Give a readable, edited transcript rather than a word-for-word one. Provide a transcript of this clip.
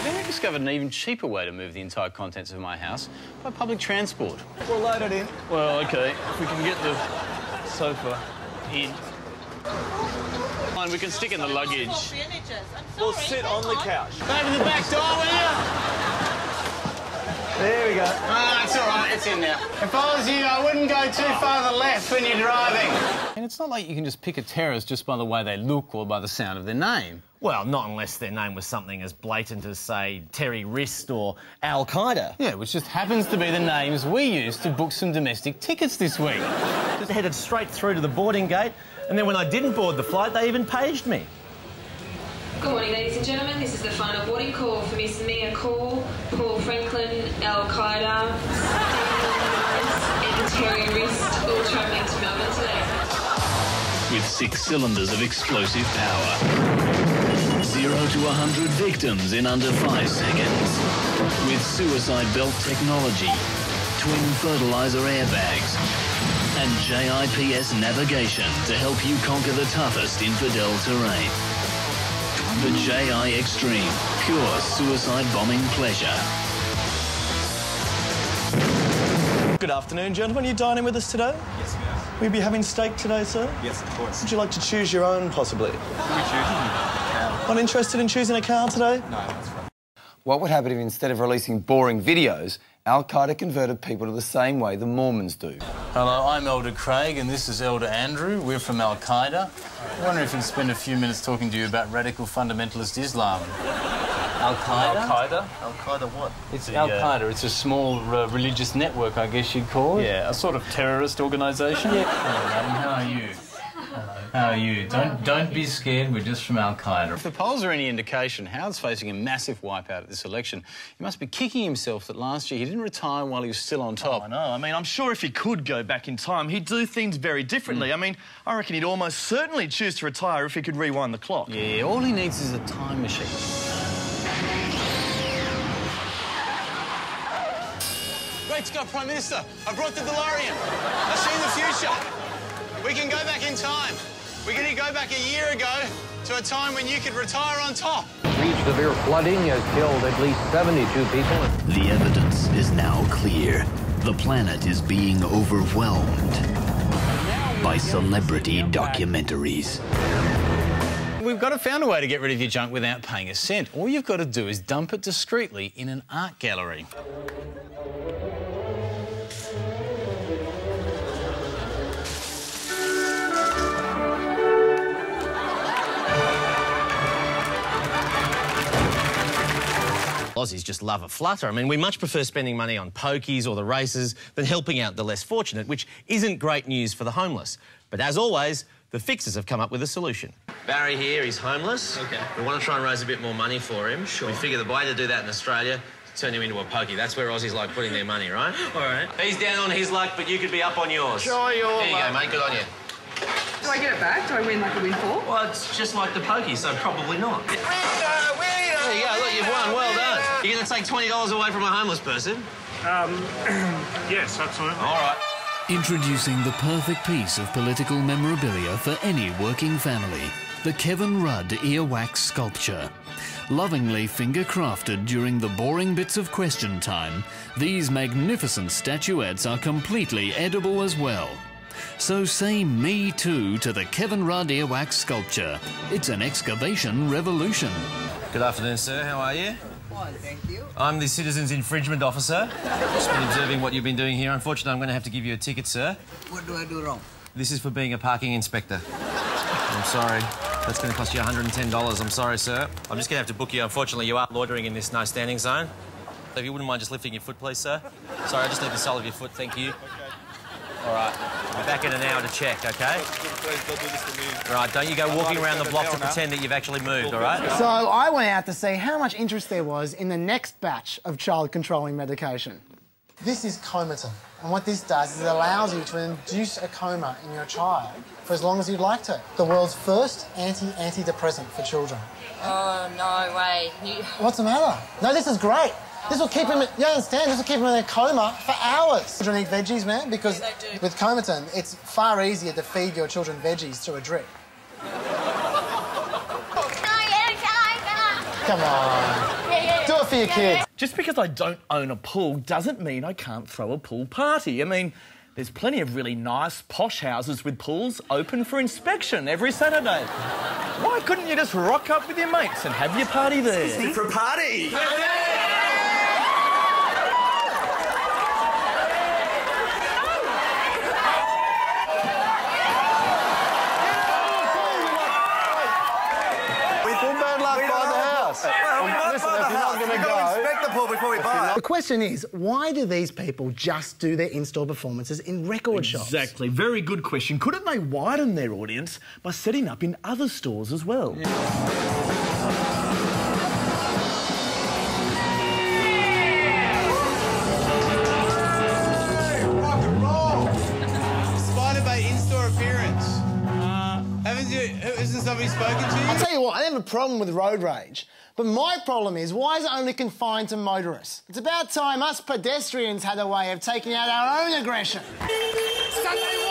Then we discovered an even cheaper way to move the entire contents of my house by public transport. We'll load it in. Well, OK, if we can get the sofa in. Fine, we can stick in the luggage. We'll sit on the couch. Over the back door, will you? There we go. Oh, it's all right, it's in now. If I was you, I wouldn't go too far to the left when you're driving. And it's not like you can just pick a terrorist just by the way they look or by the sound of their name. Well, not unless their name was something as blatant as, say, Terry Wrist or Al Qaeda. Yeah, which just happens to be the names we used to book some domestic tickets this week. Just headed straight through to the boarding gate, and then when I didn't board the flight, they even paged me. Good morning, ladies and gentlemen. This is the final boarding call for Miss Mia Call, Paul Franklin, Al Qaeda, and Terry Wrist, all travelling to Melbourne today. With 6 cylinders of explosive power. 0 to 100 victims in under 5 seconds. With suicide belt technology, twin fertilizer airbags, and JIPS navigation to help you conquer the toughest infidel terrain. The JI Extreme, pure suicide bombing pleasure. Good afternoon, gentlemen. Are you dining with us today? Yes, we are. Will you be having steak today, sir? Yes, of course. Would you like to choose your own, possibly? Who are we choosing? Not interested in choosing a car today? No, that's fine. What would happen if instead of releasing boring videos, Al Qaeda converted people to the same way the Mormons do? Hello, I'm Elder Craig and this is Elder Andrew. We're from Al Qaeda. I wonder if we can spend a few minutes talking to you about radical fundamentalist Islam. Al Qaeda? Al Qaeda? Al Qaeda what? It's Al Qaeda. It's a small religious network, I guess you'd call it. Yeah, a sort of terrorist organisation. Yeah. Hello, madam. How are you? How are you? Don't be scared, we're just from Al Qaeda. If the polls are any indication, Howard's facing a massive wipeout at this election. He must be kicking himself that last year he didn't retire while he was still on top. Oh, I know. I mean, I'm sure if he could go back in time, he'd do things very differently. I mean, I reckon he'd almost certainly choose to retire if he could rewind the clock. Yeah, all he needs is a time machine. Great Scott, Prime Minister, I brought the DeLorean. I've seen the future. We can go back in time. We're going to go back a year ago to a time when you could retire on top. Severe flooding has killed at least 72 people. The evidence is now clear. The planet is being overwhelmed by celebrity documentaries. We've got to find a way to get rid of your junk without paying a cent. All you've got to do is dump it discreetly in an art gallery. Aussies just love a flutter. I mean, we much prefer spending money on pokies or the races than helping out the less fortunate, which isn't great news for the homeless. But as always, the fixers have come up with a solution. Barry here, he's homeless. OK. We want to try and raise a bit more money for him. Sure. We figure the way to do that in Australia is turn him into a pokey. That's where Aussies like putting their money, right? All right. He's down on his luck, but you could be up on yours. Sure, you're There you go, mate. Good on you. Do I get it back? Do I win like a windfall? Well, it's just like the pokey, so probably not. There you go. Look, you've won. Well done. You're going to take $20 away from a homeless person? Yes, absolutely. All right. Introducing the perfect piece of political memorabilia for any working family. The Kevin Rudd earwax sculpture. Lovingly finger-crafted during the boring bits of question time, these magnificent statuettes are completely edible as well. So say me too to the Kevin Rudd earwax sculpture. It's an excavation revolution. Good afternoon, sir. How are you? Fine, thank you. I'm the Citizens Infringement Officer. Just been observing what you've been doing here. Unfortunately, I'm going to have to give you a ticket, sir. What do I do wrong? This is for being a parking inspector. I'm sorry. That's going to cost you $110. I'm sorry, sir. I'm just going to have to book you. Unfortunately, you are loitering in this no standing zone. So if you wouldn't mind just lifting your foot, please, sir. Sorry, I just need the sole of your foot. Thank you. All right. I'll be back in an hour to check, OK? All right, don't you go walking around the block to pretend that you've actually moved, all right? So I went out to see how much interest there was in the next batch of child-controlling medication. This is Comaton, and what this does is it allows you to induce a coma in your child for as long as you'd like to. The world's first antidepressant for children. Oh, no way. What's the matter? No, this is great. This will keep him, you understand, this will keep him in a coma for hours. Children eat veggies, man, because with Comaton, it's far easier to feed your children veggies through a drip. Come on. Do for your kids. Just because I don't own a pool doesn't mean I can't throw a pool party. I mean, there's plenty of really nice, posh houses with pools open for inspection every Saturday. Why couldn't you just rock up with your mates and have your party there? For a party! The question is, why do these people just do their in-store performances in record shops? Exactly. Very good question. Couldn't they widen their audience by setting up in other stores as well? Spider-Bait in-store appearance. Isn't somebody spoken to you? I'll tell you what, I have a problem with road rage. But my problem is, why is it only confined to motorists? It's about time us pedestrians had a way of taking out our own aggression. Sunday